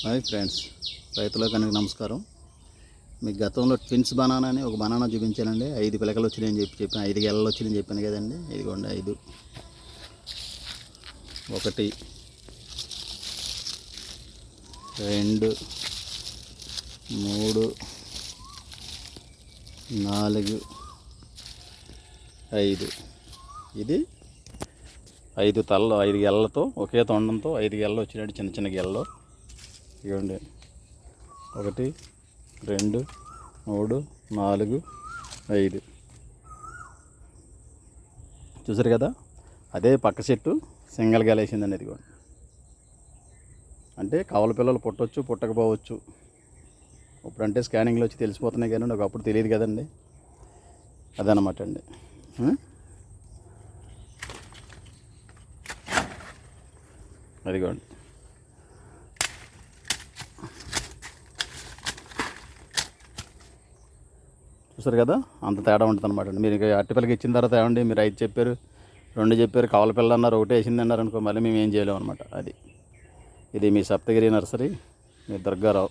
Hi friends, రైతులకు అందరికీ నమస్కారం. మీకు గతంలో ట్విన్స్ బనానా అని ఒక బనానా చూపించానండి. 5 పిలకలు వచ్చినాయని చెప్పాను, 5 గెలలు వచ్చినాయని చెప్పాను కదండి. ఇదిగోండి 5, 1, 2, 3, 4, 5. ఇది 5 తలలో 5 గెలలతో ఒకే తొండంతో 5 గెలలు వచ్చినట్టు చిన్న చిన్న గెలలో. ఇవ్వండి 1, 2, 3, 4, 5 చూసారు కదా. అదే పక్క చెట్టు సింగల్ గెలేసిందండి. ఇదిగోండి, అంటే కవల పిల్లలు పుట్టవచ్చు పుట్టకపోవచ్చు. ఇప్పుడంటే స్కానింగ్లో వచ్చి తెలిసిపోతున్నాయి కానీ నాకు అప్పుడు తెలియదు కదండి. అదనమాట అండి. అదిగోండి, చూసారు కదా, అంత తేడా ఉంటుంది అనమాట అండి. మీరు అట్టిపిల్లకి ఇచ్చిన తర్వాత ఏమండి మీరు 5 చెప్పారు, 2 చెప్పారు, కవల పిల్ల అన్నారు, 1 వేసింది అన్నారు అనుకో, మళ్ళీ మేము ఏం చేయలేము అనమాట. ఇది మీ సప్తగిరి నర్సరీ, మీ దుర్గారావు.